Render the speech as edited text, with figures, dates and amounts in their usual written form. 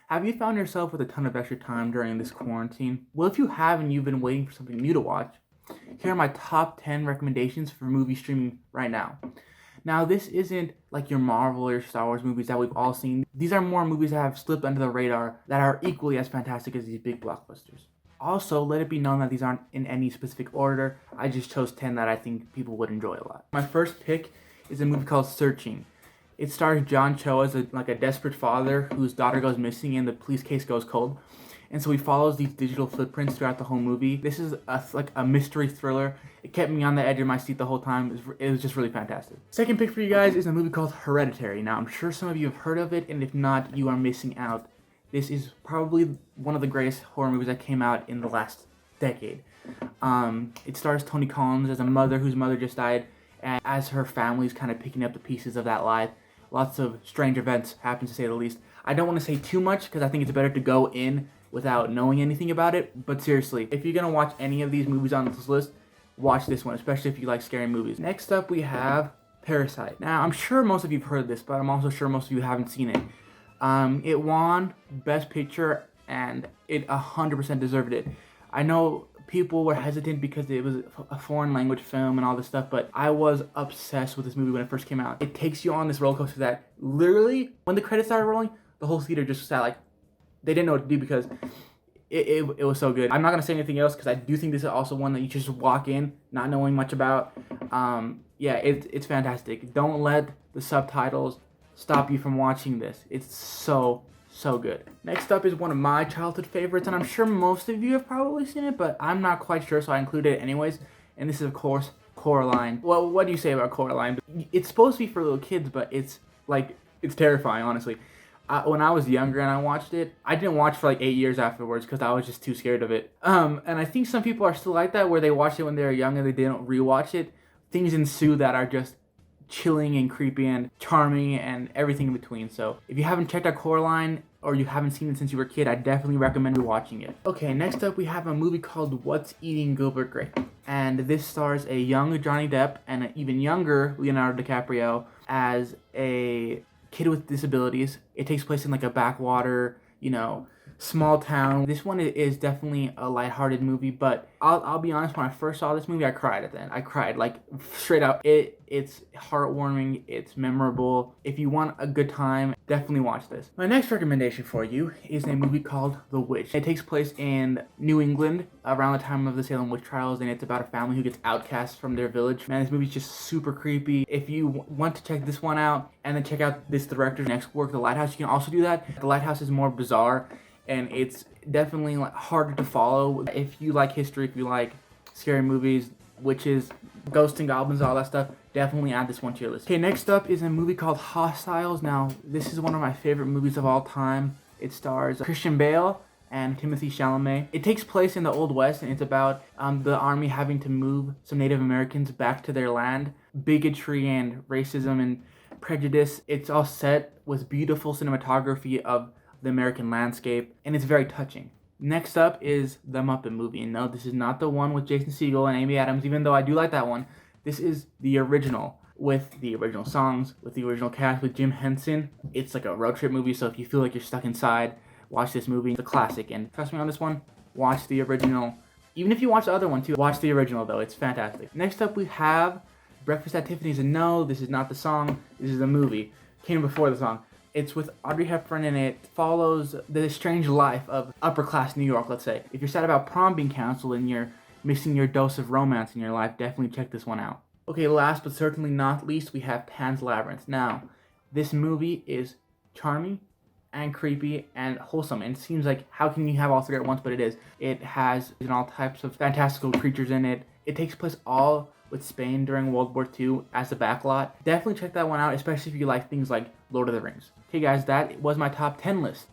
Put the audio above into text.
Have you found yourself with a ton of extra time during this quarantine? Well, if you have and you've been waiting for something new to watch, here are my top 10 recommendations for movie streaming right now. Now, this isn't like your Marvel or Star Wars movies that we've all seen. These are more movies that have slipped under the radar that are equally as fantastic as these big blockbusters. Also, let it be known that these aren't in any specific order. I just chose 10 that I think people would enjoy a lot. My first pick is a movie called Searching. It stars John Cho as a desperate father whose daughter goes missing and the police case goes cold. And so he follows these digital footprints throughout the whole movie. This is a mystery thriller. It kept me on the edge of my seat the whole time. It was just really fantastic. Second pick for you guys is a movie called Hereditary. Now, I'm sure some of you have heard of it, and if not, you are missing out. This is probably one of the greatest horror movies that came out in the last decade. It stars Toni Collins as a mother whose mother just died, and as her family's kind of picking up the pieces of that life, lots of strange events happen, to say the least. I don't want to say too much because I think it's better to go in without knowing anything about it. But seriously, if you're going to watch any of these movies on this list, watch this one, especially if you like scary movies. Next up, we have Parasite. Now, I'm sure most of you have heard of this, but I'm also sure most of you haven't seen it. It won Best Picture, and it 100% deserved it. I know people were hesitant because it was a foreign language film and all this stuff, but I was obsessed with this movie when it first came out. It takes you on this roller coaster that literally, when the credits started rolling, the whole theater just sat like, they didn't know what to do because it was so good. I'm not going to say anything else because I do think this is also one that you just walk in not knowing much about. Yeah, it's fantastic. Don't let the subtitles stop you from watching this. It's so good. Next up is one of my childhood favorites, and I'm sure most of you have probably seen it, but I'm not quite sure, so I included it anyways. And this is, of course, Coraline. Well, what do you say about Coraline? It's supposed to be for little kids, but it's terrifying, honestly. When I was younger and I watched it, I didn't watch for 8 years afterwards because I was just too scared of it. And I think some people are still like that, where they watched it when they were young and they didn't rewatch it. Things ensue that are just chilling and creepy and charming and everything in between. So if you haven't checked out Coraline or you haven't seen it since you were a kid, I definitely recommend watching it. Okay, next up we have a movie called What's Eating Gilbert Grape. And this stars a young Johnny Depp and an even younger Leonardo DiCaprio as a kid with disabilities. It takes place in a backwater, small town. This one is definitely a lighthearted movie, but I'll be honest, when I first saw this movie, I cried at the end. I cried, straight out. It's heartwarming, it's memorable. If you want a good time, definitely watch this. My next recommendation for you is a movie called The Witch. It takes place in New England around the time of the Salem witch trials, and it's about a family who gets outcast from their village. Man, this movie's just super creepy. If you want to check this one out and then check out this director's next work, The Lighthouse, you can also do that. The Lighthouse is more bizarre, and it's definitely harder to follow. If you like history, if you like scary movies, witches, ghosts and goblins, all that stuff, definitely add this one to your list. Okay, next up is a movie called Hostiles. Now, this is one of my favorite movies of all time. It stars Christian Bale and Timothée Chalamet. It takes place in the Old West, and it's about the army having to move some Native Americans back to their land. Bigotry and racism and prejudice. It's all set with beautiful cinematography of the American landscape, and it's very touching. Next up is The Muppet Movie, and no, this is not the one with Jason Segel and Amy Adams, even though I do like that one. This is the original, with the original songs, with the original cast, with Jim Henson. It's like a road trip movie, so if you feel like you're stuck inside, watch this movie. It's a classic, and trust me on this one, watch the original. Even if you watch the other one too, watch the original though, it's fantastic. Next up we have Breakfast at Tiffany's, and no, this is not the song, this is the movie. Came before the song. It's with Audrey Hepburn, and it follows the strange life of upper-class New York, let's say. If you're sad about prom being canceled and you're missing your dose of romance in your life, definitely check this one out. Okay, last but certainly not least, we have Pan's Labyrinth. Now, this movie is charming and creepy and wholesome, and it seems like, how can you have all three at once? But it is. It has all types of fantastical creatures in it. It takes place all with Spain during World War II as the backlot. Definitely check that one out, especially if you like things like Lord of the Rings. Okay guys, that was my top 10 list.